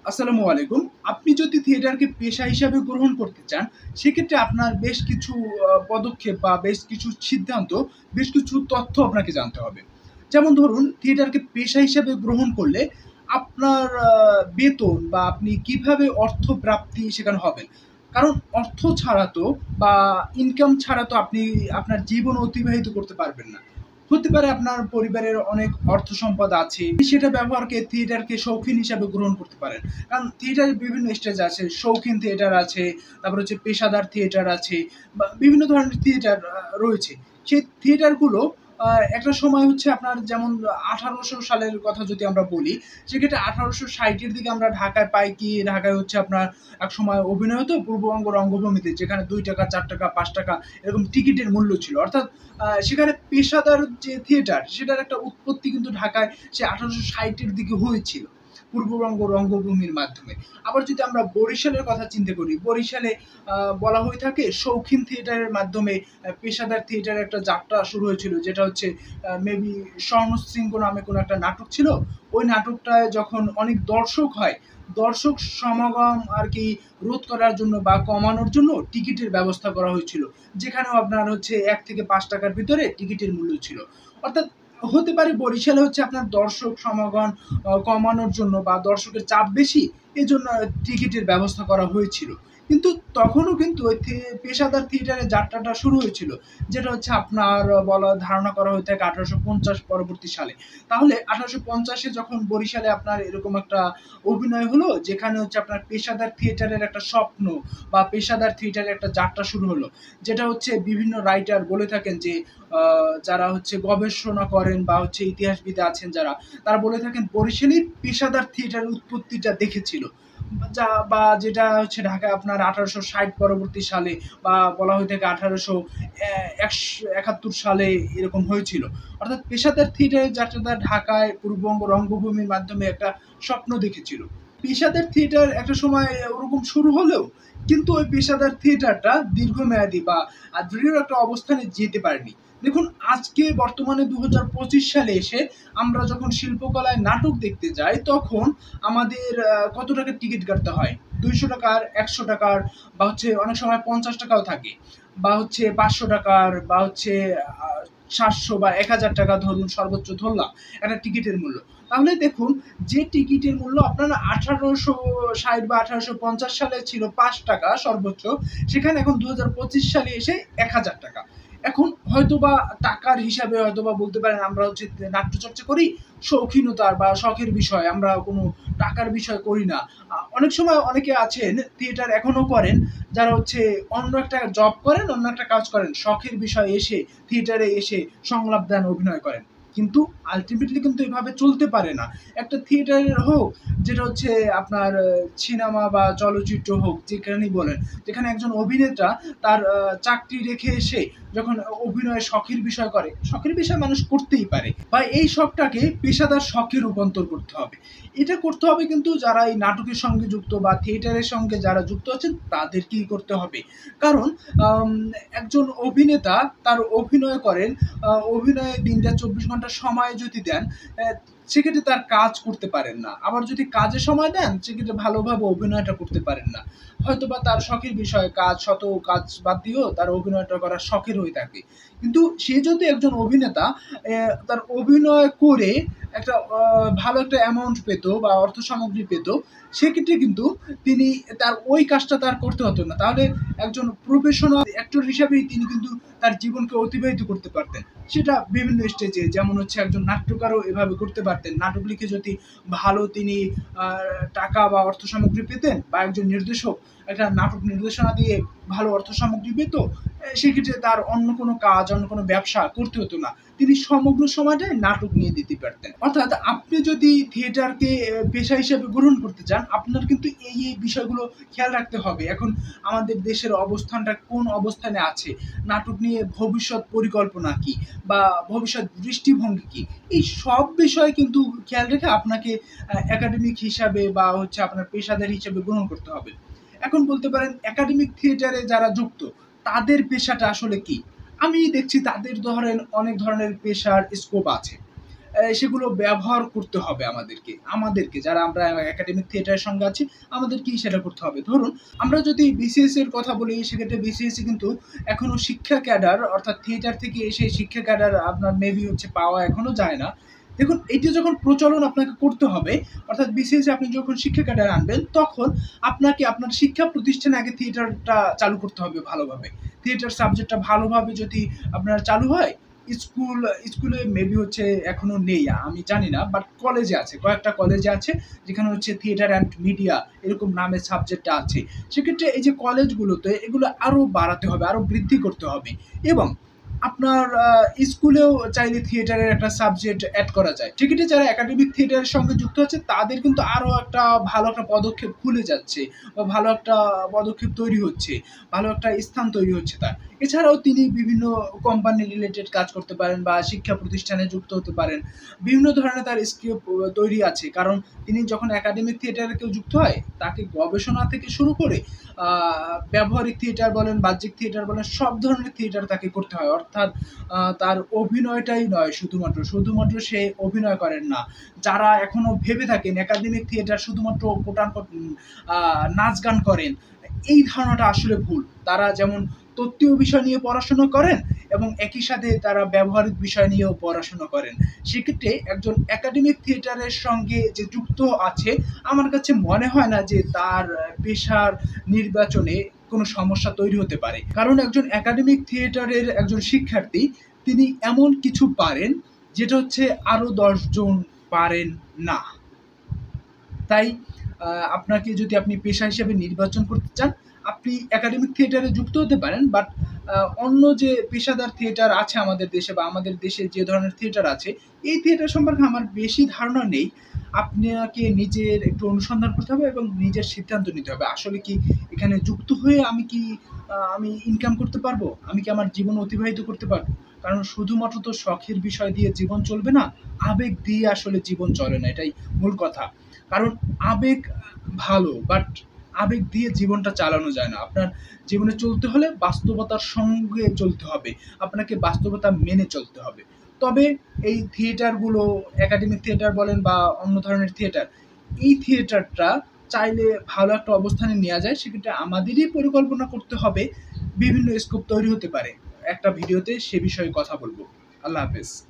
আসসালামু আলাইকুম। আপনি যদি থিয়েটারকে পেশা হিসাবে গ্রহণ করতে চান, সেক্ষেত্রে আপনার বেশ কিছু পদক্ষেপ বা বেশ কিছু সিদ্ধান্ত, বেশ কিছু তথ্য আপনাকে জানতে হবে। যেমন ধরুন, থিয়েটারকে পেশা হিসাবে গ্রহণ করলে আপনার বেতন বা আপনি কিভাবে অর্থ প্রাপ্তি সেখানে হবেন। কারণ অর্থ ছাড়া তো বা ইনকাম ছাড়া তো আপনি আপনার জীবন অতিবাহিত করতে পারবেন না। হতে পারে আপনার পরিবারের অনেক অর্থ সম্পদ আছে, সেটা ব্যবহারকে থিয়েটারকে শৌখিন হিসাবে গ্রহণ করতে পারেন। কারণ থিয়েটারের বিভিন্ন স্টেজ আছে, শৌখিন থিয়েটার আছে, তারপর হচ্ছে পেশাদার থিয়েটার আছে বা বিভিন্ন ধরনের থিয়েটার রয়েছে। সেই থিয়েটারগুলো একটা সময় হচ্ছে আপনার যেমন ১৮০০ সালের কথা যদি আমরা বলি, সেক্ষেত্রে ১৮৬০ এর দিকে আমরা ঢাকায় পাই কি, ঢাকায় হচ্ছে আপনার একসময় অভিনয় হতো পূর্ববঙ্গ রঙ্গভূমিতে, যেখানে ৳২, ৳৪, ৳৫ এরকম টিকিটের মূল্য ছিল। অর্থাৎ সেখানে পেশাদার যে থিয়েটার, সেটার একটা উৎপত্তি কিন্তু ঢাকায় সে ১৮৬০ এর দিকে হয়েছিল পূর্ববঙ্গ রঙ্গভূমির মাধ্যমে। আবার যদি আমরা বরিশালের কথা চিন্তা করি, বরিশালে বলা হয়ে থাকে শৌখিন থিয়েটারের মাধ্যমে পেশাদার থিয়েটারের একটা যাত্রা শুরু হয়েছিল, যেটা হচ্ছে মেবি স্বর্ণশৃঙ্গ নামে কোনো একটা নাটক ছিল। ওই নাটকটায় যখন অনেক দর্শক হয়, দর্শক সমাগম আর কি রোধ করার জন্য বা কমানোর জন্য টিকিটের ব্যবস্থা করা হয়েছিল, যেখানেও আপনার হচ্ছে ৳১ থেকে ৳৫ ভিতরে টিকিটের মূল্য ছিল। অর্থাৎ হতে পারে বরিশালে হচ্ছে আপনার দর্শক সমাগম কমানোর জন্য বা দর্শকের চাপ বেশি, এজন্য টিকিটের ব্যবস্থা করা হয়েছিল। কিন্তু তখনও কিন্তু ওই পেশাদার থিয়েটারের যাত্রাটা শুরু হয়েছিল, যেটা হচ্ছে আপনার ধারণা করা হয়ে থাকে ১৮৫০ পরবর্তী সালে। তাহলে ১৮৫০ যখন বরিশালে আপনার এরকম একটা অভিনয় হলো, যেখানে হচ্ছে আপনার পেশাদার থিয়েটারের একটা স্বপ্ন বা পেশাদার থিয়েটারের একটা যাত্রা শুরু হলো, যেটা হচ্ছে বিভিন্ন রাইটার বলে থাকেন যে যারা হচ্ছে গবেষণা করেন বা হচ্ছে ইতিহাসবিদ আছেন যারা, তারা বলে থাকেন বরিশালেই পেশাদার থিয়েটারের উৎপত্তিটা দেখেছিল। বা যেটা হচ্ছে ঢাকায় আপনার ১৮৬০ পরবর্তী সালে বা বলা হয়ে থাকে ১৮৭১ সালে এরকম হয়েছিল। অর্থাৎ পেশাদার থিয়েটারের যাত্রাটা ঢাকায় পূর্ববঙ্গ রঙ্গভূমির মাধ্যমে একটা স্বপ্ন দেখেছিল। পেশাদার থিয়েটার একটা সময় ওরকম শুরু হলেও কিন্তু ওই পেশাদার থিয়েটারটা দীর্ঘমেয়াদী বা দৃঢ় একটা অবস্থানে যেতে পারেনি। দেখুন, আজকে বর্তমানে ২০২৫ সালে এসে আমরা যখন শিল্পকলায় নাটক দেখতে যাই, তখন আমাদের কত টাকার টিকিট কাটতে হয়? ৳২০০, ৳১০০ বা হচ্ছে অনেক সময় ৳৫০ থাকে, বা হচ্ছে ৳৫০০ বা হচ্ছে ৭০০ বা ৳১,০০০ ধরুন, সর্বোচ্চ ধরলাম একটা টিকিটের মূল্য। তাহলে দেখুন, যে টিকিটের মূল্য আপনার ১৮৬০ বা ১৮৫০ সালে ছিল ৳৫ সর্বোচ্চ, সেখানে এখন ২০২৫ সালে এসে ৳১,০০০। এখন হয়তোবা টাকার হিসাবে হয়তোবা বলতে পারেন আমরা হচ্ছে নাট্যচর্চা করি শৌখিনতার বা শখের বিষয়, আমরা কোনো টাকার বিষয় করি না। অনেক সময় অনেকে আছেন থিয়েটার এখনো করেন, যারা হচ্ছে অন্য একটা জব করেন, অন্য একটা কাজ করেন, শখের বিষয় এসে থিয়েটারে এসে সংলাপ দেন, অভিনয় করেন। কিন্তু আল্টিমেটলি কিন্তু এভাবে চলতে পারে না। একটা থিয়েটারের হোক, যেটা হচ্ছে আপনার সিনেমা বা চলচ্চিত্র হোক, যেখানেই বলেন, যেখানে একজন অভিনেতা তার চাকরি রেখে এসে যখন অভিনয় শখের বিষয় করে, শখের বিষয় মানুষ করতেই পারে, বা এই শখটাকে পেশাদার শখে রূপান্তর করতে হবে। এটা করতে হবে কিন্তু যারা এই নাটকের সঙ্গে যুক্ত বা থিয়েটারের সঙ্গে যারা যুক্ত আছেন, তাদেরকেই করতে হবে। কারণ আম একজন অভিনেতা তার অভিনয় করেন, অভিনয়ে দিনটা ২৪ ঘন্টা সময় যদি দেন, অ্যা সেক্ষেত্রে তার কাজ করতে পারেন না। আবার যদি কাজে সময় দেন, সেক্ষেত্রে ভালোভাবে অভিনয়টা করতে পারেন না। হয়তোবা তার শখের বিষয় কাজ, শত কাজ বাদ দিয়েও তার অভিনয়টা করা শখের হয়ে থাকে। কিন্তু সে যদি একজন অভিনেতা তার অভিনয় করে একটা ভালো একটা অ্যামাউন্ট পেত বা অর্থ সামগ্রী পেত, সেক্ষেত্রে কিন্তু তিনি তার ওই কাজটা তার করতে হতো না। তাহলে একজন প্রফেশনাল অ্যাক্টর হিসাবেই তিনি কিন্তু তার জীবনকে অতিবাহিত করতে পারতেন। সেটা বিভিন্ন স্টেজে, যেমন হচ্ছে একজন নাট্যকারও এভাবে করতে পারতেন। নাটক লিখে যদি ভালো তিনি আ টাকা বা অর্থ সামগ্রী পেতেন, বা একজন নির্দেশক একটা নাটক নির্দেশনা দিয়ে ভালো অর্থ সামগ্রী পেত, সেক্ষেত্রে তার অন্য কোনো কাজ, অন্য কোনো ব্যবসা করতে হতো না। তিনি সমগ্র সময়টাই নাটক নিয়ে দিতে পারতেন। অর্থাৎ আপনি যদি থিয়েটারকে পেশা হিসেবে গ্রহণ করতে চান, আপনার কিন্তু এই বিষয়গুলো খেয়াল রাখতে হবে। এখন আমাদের দেশের অবস্থানটা কোন অবস্থানে আছে? নাটক নিয়ে ভবিষ্যৎ পরিকল্পনা কি? বা ভবিষ্যৎ দৃষ্টিভঙ্গি কি? এই সব বিষয় কিন্তু খেয়াল রেখে আপনাকে একাডেমিক হিসাবে বা হচ্ছে আপনার পেশাদার হিসেবে গ্রহণ করতে হবে। এখন বলতে পারেন, একাডেমিক থিয়েটারে যারা যুক্ত, তাদের পেশাটা আসলে কি? আমি দেখছি তাদের ধরেন অনেক ধরনের পেশার স্কোপ আছে। সেগুলো ব্যবহার করতে হবে আমাদেরকে যারা আমরা একাডেমিক থিয়েটারের সঙ্গে আছি, আমাদেরকেই সেটা করতে হবে। ধরুন আমরা যদি বিসিএস এর কথা বলি, সেক্ষেত্রে বিসিএস কিন্তু এখনো শিক্ষা ক্যাডার, অর্থাৎ থিয়েটার থেকে এসে শিক্ষা ক্যাডার আপনার মেবি পাওয়া এখনো যায় না। দেখুন এটি যখন প্রচলন আপনাকে করতে হবে, অর্থাৎ বিসিএস আপনি যখন শিক্ষা ক্যাডার আনবেন, তখন আপনাকে আপনার শিক্ষা প্রতিষ্ঠানে আগে থিয়েটারটা চালু করতে হবে ভালোভাবে। থিয়েটার সাবজেক্টটা ভালোভাবে যদি আপনার চালু হয়, স্কুলে মেবি এখনো নেই, আমি জানি না, বাট কলেজে আছে, কয়েকটা কলেজে আছে যেখানে থিয়েটার অ্যান্ড মিডিয়া এরকম নামের সাবজেক্টটা আছে। সেক্ষেত্রে এই যে কলেজগুলোতে এগুলো আরো বাড়াতে হবে, আরো বৃদ্ধি করতে হবে। এবং আপনার স্কুলেও চাইলে থিয়েটারের একটা সাবজেক্ট অ্যাড করা যায়। সেক্ষেত্রে যারা একাডেমিক থিয়েটারের সঙ্গে যুক্ত আছে তাদের কিন্তু আরো একটা ভালো একটা পদক্ষেপ খুলে যাচ্ছে, বা ভালো একটা পদক্ষেপ তৈরি হচ্ছে, ভালো একটা স্থান তৈরি হচ্ছে তার। এছাড়াও তিনি বিভিন্ন কোম্পানি রিলেটেড কাজ করতে পারেন, বা শিক্ষা প্রতিষ্ঠানে যুক্ত হতে পারেন। বিভিন্ন ধরনের তার স্কিল তৈরি আছে, কারণ তিনি যখন একাডেমিক থিয়েটারে কেউ যুক্ত হয়, তাকে গবেষণা থেকে শুরু করে ব্যবহারিক থিয়েটার বলেন, বাহ্যিক থিয়েটার বলেন, সব ধরনের থিয়েটার তাকে করতে হয়। অর্থাৎ তার অভিনয়টাই নয়, শুধুমাত্র সে অভিনয় করেন না। যারা এখনো ভেবে থাকেন একাডেমিক থিয়েটার শুধুমাত্র কোটানকোট নাচ গান করেন, এই ধারণাটা আসলে ভুল। তারা যেমন তত্ত্বীয় বিষয় নিয়ে পড়াশোনা করেন, এবং একই সাথে তারা ব্যবহারিক বিষয় নিয়েও পড়াশোনা করেন। সেক্ষেত্রে একজন একাডেমিক থিয়েটারের সঙ্গে যে যুক্ত আছে, আমার কাছে মনে হয় না যে তার পেশার নির্বাচনে কোনো সমস্যা তৈরি হতে পারে। কারণ একজন একাডেমিক থিয়েটারের একজন শিক্ষার্থী, তিনি এমন কিছু পারেন যেটা আরো 10 জন পারেন না। তাই আপনাকে যদি আপনি পেশা হিসেবে নির্বাচন করতে চান, আপনি একাডেমিক থিয়েটারে যুক্ত হতে পারেন, বাট অন্য যে পেশাদার থিয়েটার আছে আমাদের দেশে, বা আমাদের দেশে যে ধরনের থিয়েটার আছে, এই থিয়েটার সম্পর্কে আমার বেশি ধারণা নেই। আপনাকে নিজের একটু অনুসন্ধান করতে হবে এবং নিজের সিদ্ধান্ত নিতে হবে। আসলে কি এখানে যুক্ত হয়ে আমি ইনকাম করতে পারবো? আমি কি আমার জীবন অতিবাহিত করতে পারবো? কারণ শুধুমাত্র তো শখের বিষয় দিয়ে জীবন চলবে না, আবেগ দিয়ে আসলে জীবন চলে না, এটাই মূল কথা। কারণ আবেগ ভালো, বাট আবেগ দিয়ে জীবনটা চালানো যায় না। আপনার জীবনে চলতে হলে বাস্তবতার সঙ্গে চলতে হবে, আপনাকে বাস্তবতা মেনে চলতে হবে। তবে এই থিয়েটারগুলো, একাডেমিক থিয়েটার বলেন বা অন্য ধরনের থিয়েটার, এই থিয়েটারটা চাইলে ভালো একটা অবস্থানে নেওয়া যায়। সেক্ষেত্রে আমাদেরই পরিকল্পনা করতে হবে, বিভিন্ন স্কোপ তৈরি হতে পারে। একটা ভিডিওতে সে বিষয়ে কথা বলবো। আল্লাহ হাফেজ।